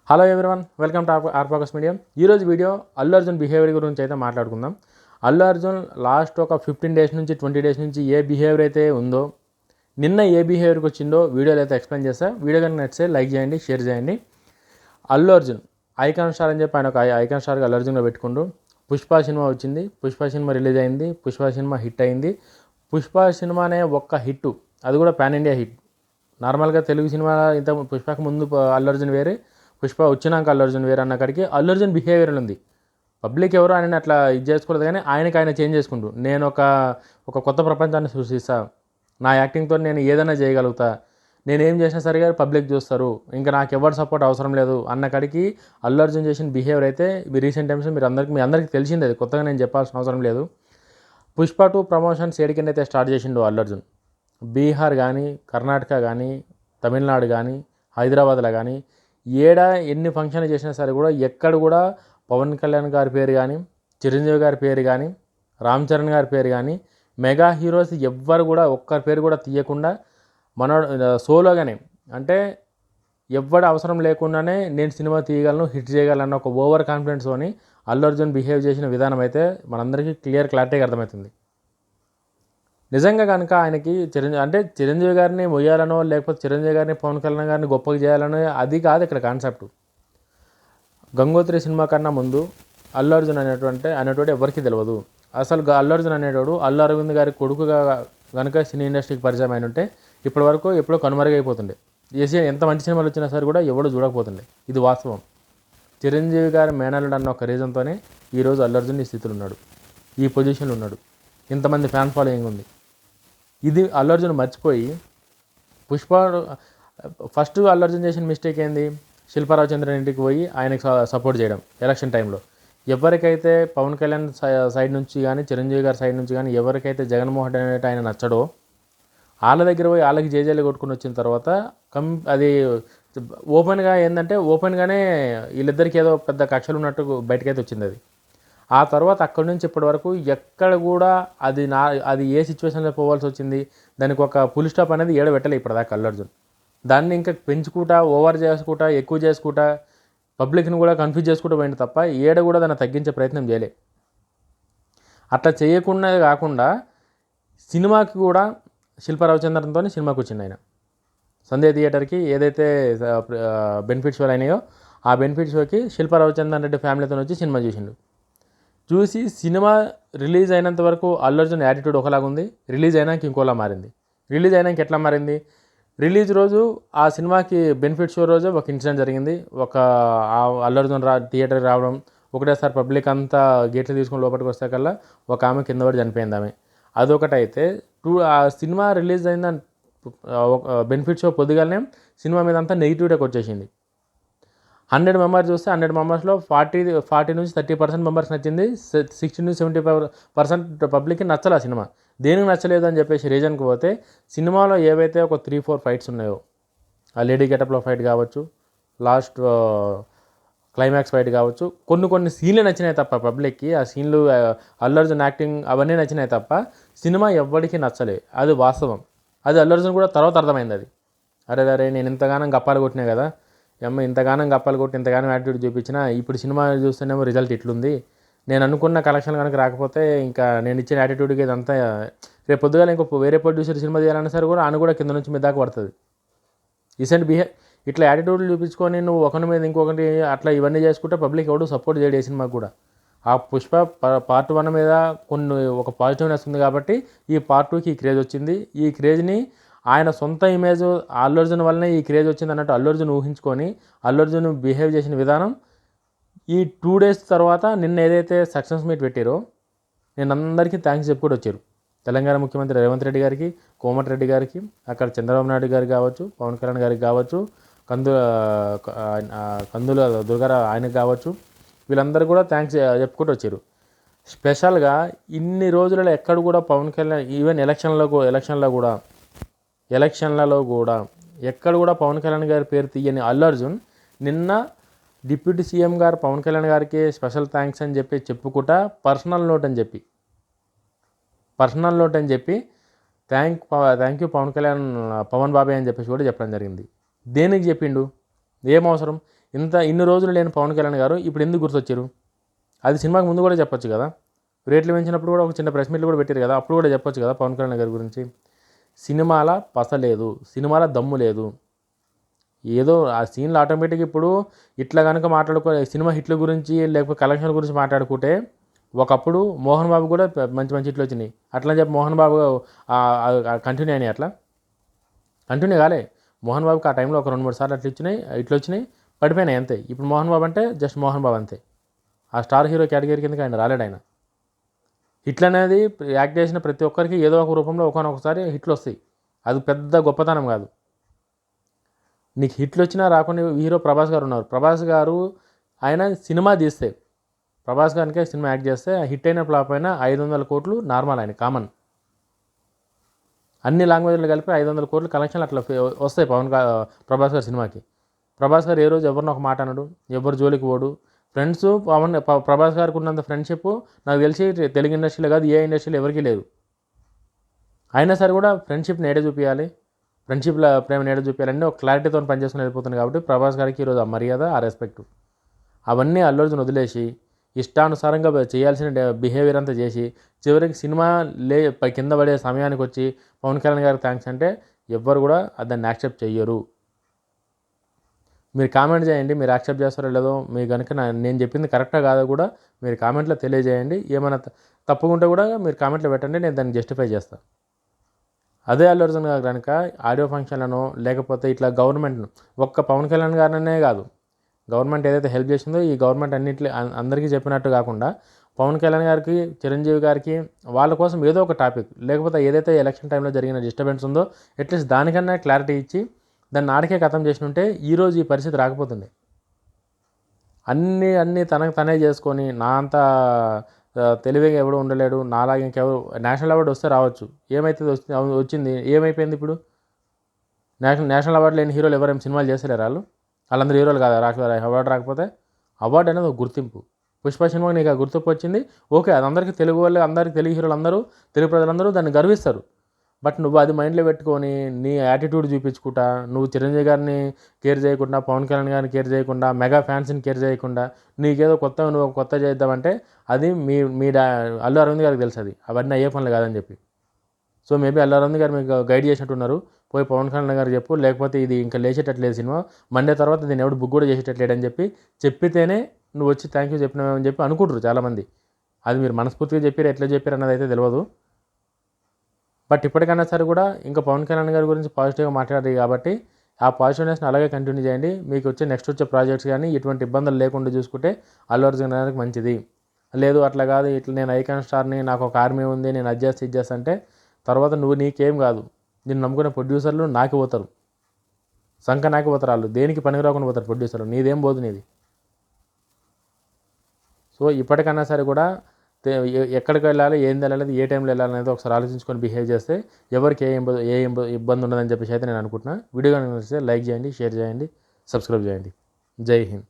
Hello everyone, welcome to ఆర్పాకస్ media. ఈరోజు video Allu Arjun behaviour గురించి అయితే మాట్లాడుకుందాం. అల్లు అర్జున్ లాస్ట్ ఒక 15 డేస్ నుంచి 20 డేస్ నుంచి ఏ బిహేవియర్ అయితే ఉందో, నిన్న ఏ బిహేవియర్కి వచ్చిందో వీడియోలో అయితే ఎక్స్ప్లెయిన్ చేస్తా. వీడియో కనుక నచ్చితే లైక్ చేయండి, షేర్ చేయండి. అల్లు అర్జున్ ఐకాన్ స్టార్ అని చెప్పి ఆయన ఒక ఐకాన్ స్టార్గా అల్లు అర్జున్గా పెట్టుకుంటూ పుష్ప సినిమా వచ్చింది. పుష్ప సినిమా రిలీజ్ అయింది. పుష్ప సినిమా హిట్ అయింది. పుష్ప సినిమానే ఒక్క హిట్, అది కూడా పాన్ ఇండియా హిట్. నార్మల్గా తెలుగు సినిమా ఇంత పుష్పకు ముందు అల్లు అర్జున్ వేరే, పుష్ప వచ్చినాక అల్లు అర్జున్ వేరే అన్న కాడికి అల్లు అర్జున్ బిహేవియర్ ఉంది. పబ్లిక్ ఎవరు ఆయన అట్లా ఇది చేసుకోలేదు, కానీ ఆయన చేంజ్ చేసుకుంటూ నేను ఒక కొత్త ప్రపంచాన్ని సృష్టిస్తా, నా యాక్టింగ్తో నేను ఏదైనా చేయగలుగుతా, నేను ఏం చేసినా సరిగా పబ్లిక్ చూస్తారు, ఇంకా నాకు ఎవరు సపోర్ట్ అవసరం లేదు అన్న కాడికి అల్లు అర్జున్ చేసిన బిహేవియర్ అయితే రీసెంట్ టైమ్స్ మీ అందరికీ తెలిసిందే, అది కొత్తగా నేను చెప్పాల్సిన అవసరం లేదు. పుష్ప 2 ప్రమోషన్స్ ఏడికిందైతే స్టార్ట్ చేసిండు అల్లు అర్జున్. బీహార్ కానీ, కర్ణాటక కానీ, తమిళనాడు కానీ, హైదరాబాద్లో కానీ ఎన్ని ఫంక్షన్లు చేసినా సరే కూడా ఎక్కడ కూడా పవన్ కళ్యాణ్ గారి పేరు కానీ, చిరంజీవి గారి పేరు కానీ, రామ్ చరణ్ గారి పేరు కానీ, మెగా హీరోస్ ఎవ్వరు కూడా ఒక్కరి పేరు కూడా తీయకుండా సోలోగానే, అంటే ఎవ్వడు అవసరం లేకుండానే నేను సినిమా తీయగలను, హిట్ చేయగలను ఒక ఓవర్ కాన్ఫిడెన్స్తోని అల్లు అర్జున్ బిహేవ్ చేసిన విధానం అయితే మనందరికీ క్లారిటీగా అర్థమవుతుంది. నిజంగా కనుక ఆయనకి చిరంజీవి గారిని మొయ్యాలనో, లేకపోతే చిరంజీవి గారిని పవన్ కళ్యాణ్ గారిని గొప్పగా చేయాలనో అది కాదు ఇక్కడ కాన్సెప్ట్. గంగోత్రి సినిమా కన్నా ముందు అల్లు అర్జున్ అనేటువంటి ఎవరికి తెలియదు. అసలు అల్లు అర్జున్ అనేటోడు అల్లు అరవింద్ గారి కొడుకుగా కనుక సినీ ఇండస్ట్రీకి పరిచయం అయిన ఉంటే ఇప్పటి వరకు ఎప్పుడో కనుమరుగైపోతుండే. ఎంత మంచి సినిమాలు వచ్చినా సరే కూడా ఎవడో చూడకపోతుండే. ఇది వాస్తవం. చిరంజీవి గారి మేనల్లుడు అన్న ఒక రీజన్తోనే ఈరోజు అల్లు అర్జున్ ఈ స్థితిలో ఉన్నాడు, ఈ పొజిషన్లో ఉన్నాడు, ఇంతమంది ఫ్యాన్ ఫాలోయింగ్ ఉంది. ఇది అల్లు అర్జున్ మర్చిపోయి పుష్ప ఫస్ట్ అల్లు అర్జున్ చేసిన మిస్టేక్ ఏంది, శిల్పారావు చంద్రన్ ఇంటికి పోయి ఆయనకు సపోర్ట్ చేయడం ఎలక్షన్ టైంలో. ఎవరికైతే పవన్ కళ్యాణ్ సైడ్ నుంచి కానీ, చిరంజీవి గారి సైడ్ నుంచి కానీ ఎవరికైతే జగన్మోహన్ రెడ్డి ఆయన నచ్చడో వాళ్ళ దగ్గర పోయి వాళ్ళకి జేజేలు కొట్టుకుని వచ్చిన తర్వాత అది ఓపెన్గా ఏంటంటే ఓపెన్గానే వీళ్ళిద్దరికి ఏదో పెద్ద కక్షలు ఉన్నట్టు బయటకైతే వచ్చింది అది. ఆ తర్వాత అక్కడి నుంచి ఇప్పటి వరకు ఎక్కడ కూడా అది ఏ సిచ్యువేషన్లో పోవాల్సి వచ్చింది, దానికి ఒక ఫుల్ స్టాప్ అనేది పెట్టలే ఇప్పటిదాకా అల్లు అర్జున్. దాన్ని ఇంకా పెంచుకుంటా, ఓవర్ చేసుకుంటా, ఎక్కువ చేసుకుంటా, పబ్లిక్ని కూడా కన్ఫ్యూజ్ చేసుకుంటూ పోయింది తప్ప కూడా దాన్ని తగ్గించే ప్రయత్నం చేయలే. అట్లా చేయకుండా కాకుండా సినిమాకి కూడా శిల్పారావు చంద్రన్తో సినిమాకి వచ్చింది ఆయన. సంధ్య థియేటర్కి ఏదైతే బెనిఫిట్ షోలు అయినాయో ఆ బెనిఫిట్ షోకి శిల్పారావు చంద్రన్ రెడ్డి ఫ్యామిలీతో వచ్చి సినిమా చూసి సినిమా రిలీజ్ అయినంత వరకు అల్లు అర్జున్ యాటిట్యూడ్ ఒకలాగా ఉంది, రిలీజ్ అయినాక ఇంకోలా మారింది. రిలీజ్ అయినాక ఎట్లా మారింది, రిలీజ్ రోజు ఆ సినిమాకి బెనిఫిట్ షో రోజు ఒక ఇన్సిడెంట్ జరిగింది. అల్లు అర్జున్ థియేటర్కి రావడం, ఒకటేసారి పబ్లిక్ అంతా గేట్లు తీసుకొని లోపలికి వస్తే కల్లా ఒక ఆమె కింద పడి చనిపోయింది ఆమె. అదొకటైతే ఆ సినిమా రిలీజ్ అయిందని బెనిఫిట్ షో పొద్దుగానే సినిమా మీద అంతా నెగిటివిటీకి వచ్చేసింది. 100 మెంబర్స్ చూస్తే 100 మెంబర్స్లో 40 నుంచి 30% మెంబర్స్ నచ్చింది, 60 నుంచి 70% పబ్లిక్కి నచ్చలే ఆ సినిమా. దేనికి నచ్చలేదు అని చెప్పేసి రీజన్కి పోతే సినిమాలో ఏవైతే ఒక 3-4 ఫైట్స్ ఉన్నాయో, ఆ లేడీ గెటప్లో ఫైట్ కావచ్చు, లాస్ట్ క్లైమాక్స్ ఫైట్ కావచ్చు, కొన్ని సీన్లు నచ్చినాయి తప్ప పబ్లిక్కి ఆ సీన్లు అల్లు అర్జున్ యాక్టింగ్ అవన్నీ నచ్చినాయి తప్ప సినిమా ఎవ్వడికి నచ్చలే. అది వాస్తవం. అది అల్లు అర్జున్ కూడా తర్వాత అర్థమైంది. అది అరే నేను ఇంతగానం గప్పాలు కొట్టినా కదా, ఇంతగానం గప్పాలు కొట్టి ఇంతగానం యాటిట్యూడ్ చూపించినా ఇప్పుడు సినిమా చూస్తేనేమో రిజల్ట్ ఇట్లుంది, నేను అనుకున్న కలెక్షన్ కనుక రాకపోతే ఇంకా నేను ఇచ్చిన యాటిట్యూడ్కి ఇదంతా రేపు పొద్దుగాల ఇంకో వేరే ప్రొడ్యూసర్ సినిమా చేయాలన్నా సరే కూడా ఆయన కూడా కింద నుంచి మీద దాకా పడుతుంది. ఇట్లా యాటిట్యూడ్లు చూపించుకొని నువ్వు ఒకరి మీద ఇంకొకటి అట్లా ఇవన్నీ చేసుకుంటే పబ్లిక్ ఎవడు సపోర్ట్ చేయడు ఏ సినిమాకి కూడా. ఆ పుష్ప పార్ట్ 1 మీద ఒక పాజిటివ్నెస్ ఉంది కాబట్టి ఈ పార్ట్ 2కి ఈ క్రేజ్ వచ్చింది. ఈ క్రేజ్ని ఆయన సొంత ఇమేజ్ అల్లు అర్జున్ వల్లనే ఈ క్రేజ్ వచ్చింది అన్నట్టు అల్లు అర్జున్ ఊహించుకొని అల్లు అర్జున్ బిహేవ్ చేసిన విధానం ఈ 2 డేస్ తర్వాత నిన్న ఏదైతే సక్సెస్ మీట్ పెట్టారో నేను అందరికీ థ్యాంక్స్ చెప్పుకుంటూ వచ్చారు. తెలంగాణ ముఖ్యమంత్రి రేవంత్ రెడ్డి గారికి, కోమటిరెడ్డి గారికి, అక్కడ చంద్రబాబు నాయుడు గారికి కావచ్చు, పవన్ కళ్యాణ్ గారికి కావచ్చు, కందుల దుర్గారావు ఆయనకు కావచ్చు, వీళ్ళందరూ కూడా థ్యాంక్స్ చెప్పుకుంటూ వచ్చారు. స్పెషల్గా ఇన్ని రోజులలో ఎక్కడ కూడా పవన్ కళ్యాణ్ ఈవెన్ ఎలక్షన్లలో కూడా ఎక్కడ కూడా పవన్ కళ్యాణ్ గారి పేరు తీయని అల్లు అర్జున్ నిన్న డిప్యూటీ సీఎం గారు పవన్ కళ్యాణ్ గారికి స్పెషల్ థ్యాంక్స్ అని చెప్పుకుంటా పర్సనల్ నోట్ అని చెప్పి థ్యాంక్ యూ పవన్ బాబాయ్ అని చెప్పేసి కూడా చెప్పడం జరిగింది. దేనికి చెప్పిండు, ఏం అవసరం, ఇన్ని రోజులు లేని పవన్ కళ్యాణ్ గారు ఇప్పుడు ఎందుకు గుర్తొచ్చారు? అది సినిమాకి ముందు కూడా చెప్పొచ్చు కదా. రేట్లు పెంచినప్పుడు కూడా ఒక చిన్న ప్రెస్ మీట్లు కూడా పెట్టారు కదా, అప్పుడు కూడా చెప్పొచ్చు కదా పవన్ కళ్యాణ్ గారి గురించి. సినిమాల పస లేదు, సినిమాల దమ్ము లేదు. ఏదో ఆ సీన్లు ఆటోమేటిక్గా ఇప్పుడు ఇట్లా కనుక సినిమా హిట్ల గురించి లేకపోతే కలెక్షన్ గురించి మాట్లాడుకుంటే ఒకప్పుడు మోహన్ బాబు కూడా మంచి మంచి హిట్లు వచ్చినాయి. అట్లా చెప్పి మోహన్ బాబు కంటిన్యూ అయినాయి, అట్లా కంటిన్యూ కాలే. మోహన్ బాబుకి ఆ టైంలో ఒక 2-3 సార్లు ఇట్లా వచ్చినాయి పడిపోయినాయి అంతే. ఇప్పుడు మోహన్ బాబు అంటే జస్ట్ మోహన్ బాబు అంతే. ఆ స్టార్ హీరో కేటగిరీ కిందకి ఆయన రాలేడు. ఆయన హిట్లు అనేది యాక్ట్ చేసిన ప్రతి ఒక్కరికి ఏదో ఒక రూపంలో ఒకసారి హిట్లు వస్తాయి. అది పెద్ద గొప్పతనం కాదు. నీకు హిట్లు వచ్చినా రాకుండా హీరో ప్రభాస్ గారు ఉన్నారు. ప్రభాస్ గారు ఆయన సినిమా తీస్తే, ప్రభాస్ గారికే సినిమా యాక్ట్ చేస్తే హిట్ అయిన ఫ్లాప్ అయినా 500 కోట్లు నార్మల్, ఆయన కామన్. అన్ని లాంగ్వేజ్లు కలిపి 500 కోట్లు కలెక్షన్లు అట్లా వస్తాయి ప్రభాస్ గారి సినిమాకి. ప్రభాస్ గారు ఏ రోజు ఎవరిని ఒక మాట అనడు, ఎవరు జోలికి పోడు. ఫ్రెండ్స్ ప్రభాస్ గారికి ఉన్నంత ఫ్రెండ్షిప్ నాకు తెలిసి తెలుగు ఇండస్ట్రీలో కాదు ఏ ఇండస్ట్రీలో ఎవరికీ లేదు. అయినా సరే కూడా ఫ్రెండ్షిప్ని ఏడే చూపించాలి, ఫ్రెండ్షిప్లో ప్రేమను ఏడ చూపించాలన్నీ ఒక క్లారిటీతో పనిచేసుకుని వెళ్ళిపోతుంది. కాబట్టి ప్రభాస్ గారికి ఈరోజు ఆ మర్యాద, ఆ రెస్పెక్ట్ అవన్నీ అల్లు అర్జున్ వదిలేసి ఇష్టానుసారంగా చేయాల్సిన బిహేవియర్ అంతా చేసి చివరికి సినిమా కింద పడే సమయానికి వచ్చి పవన్ కళ్యాణ్ గారికి థ్యాంక్స్ అంటే ఎవ్వరు కూడా దాన్ని యాక్సెప్ట్ చెయ్యరు. మీరు కామెంట్ చేయండి, మీరు యాక్సెప్ట్ చేస్తారో లేదో. మీరు కనుక నేను చెప్పింది కరెక్టా కాదో కూడా మీరు కామెంట్లో తెలియజేయండి. ఏమైనా తప్పుకుంటే కూడా మీరు కామెంట్లో పెట్టండి, నేను దాన్ని జస్టిఫై చేస్తాను. అదే అల్లు అర్జున్ గారు కనుక ఆడియో ఫంక్షన్లను లేకపోతే ఇట్లా గవర్నమెంట్ను, ఒక్క పవన్ కళ్యాణ్ గారినే కాదు, గవర్నమెంట్ ఏదైతే హెల్ప్ చేసిందో ఈ గవర్నమెంట్ అందరికీ చెప్పినట్టు కాకుండా పవన్ కళ్యాణ్ గారికి, చిరంజీవి గారికి వాళ్ళ కోసం ఏదో ఒక టాపిక్, లేకపోతే ఏదైతే ఎలక్షన్ టైంలో జరిగిన డిస్టర్బెన్స్ ఉందో అట్లీస్ట్ దానికన్నా క్లారిటీ ఇచ్చి దాన్ని నాడికే ఖతం చేసినుంటే ఈరోజు ఈ పరిస్థితి రాకపోతుంది. అన్నీ తనకు తనే చేసుకొని నా అంత తెలివిగా ఎవడు ఉండలేడు, నాలాగే ఇంకెవరు నేషనల్ అవార్డు వస్తే రావచ్చు, ఏమైతే వచ్చింది, ఏమైపోయింది ఇప్పుడు? నేషనల్ అవార్డు లేని హీరోలు ఎవరేం సినిమాలు చేస్తలేరు? వాళ్ళందరూ హీరోలు కాదా? అవార్డు రాకపోతే అవార్డు అనేది ఒక గుర్తింపు. పుష్ప సినిమాకి నీకు ఆ గుర్తింపు వచ్చింది, ఓకే, అది అందరికీ తెలుగు వాళ్ళు, అందరికీ తెలుగు హీరోలు అందరూ, తెలుగు ప్రజలందరూ దాన్ని గర్విస్తారు. బట్ నువ్వు అది మైండ్లో పెట్టుకొని నీ యాటిట్యూడ్ చూపించుకుంటా, నువ్వు చిరంజీవి గారిని కేర్ చేయకుండా, పవన్ కళ్యాణ్ గారిని కేర్ చేయకుండా, మెగా ఫ్యాన్స్ని కేర్ చేయకుండా నీకేదో నువ్వు కొత్త చేద్దామంటే అది మీ అల్లు అరవింద్ గారికి తెలుసు అది అవన్నీ అయ్యే పనులు కాదని చెప్పి. సో మేబీ అల్లు అరవింద్ గారు మీకు గైడ్ చేసినట్టున్నారు, పోయి పవన్ కళ్యాణ్ గారు చెప్పు, లేకపోతే ఇది ఇంకా లేచేటట్లేదు సినిమా, మండే తర్వాత దీన్ని ఎవడు బుక్ కూడా చేసేటట్లేడని చెప్పితేనే నువ్వు వచ్చి థ్యాంక్ యూ చెప్పినామని చెప్పి అనుకుంటారు చాలామంది. అది మీరు మనస్ఫూర్తిగా చెప్పారు, ఎట్లా చెప్పారు అన్నది అయితే తెలియదు. బట్ ఇప్పటికైనా సరే కూడా ఇంకా పవన్ కళ్యాణ్ గారి గురించి పాజిటివ్గా మాట్లాడారు కాబట్టి ఆ పాజిటివ్నెస్ని అలాగే కంటిన్యూ చేయండి. మీకు నెక్స్ట్ వచ్చే ప్రాజెక్ట్స్ కానీ ఎటువంటి ఇబ్బందులు లేకుండా చూసుకుంటే అల్లు అర్జున్ గారికి మంచిది. లేదు అట్లా కాదు, ఇట్లా నేను ఐకాన్ స్టార్ని, నాకు ఒక ఆర్మీ ఉంది, నేను ఇది చేస్తా అంటే తర్వాత నీకేం కాదు, నేను నమ్ముకునే ప్రొడ్యూసర్లు నాకి పోతారు, సంఖ నాకి పోతారు, వాళ్ళు దేనికి పనికి రాకుండా పోతారు ప్రొడ్యూసర్లు, నీదేం పోదు నీది. సో ఇప్పటికైనా సరే కూడా ఎక్కడికి వెళ్ళాలి, ఏం తెలియాలి, ఏ టైంలో వెళ్ళాలి అనేది ఒకసారి ఆలోచించుకొని బిహేవ్ చేస్తే ఎవరికి ఏ ఇబ్బంది ఉండదని చెప్పేసి అయితే నేను అనుకుంటున్నా. వీడియో కనుక నచ్చితే లైక్ చేయండి, షేర్ చేయండి, సబ్స్క్రైబ్ చేయండి. జై హింద్.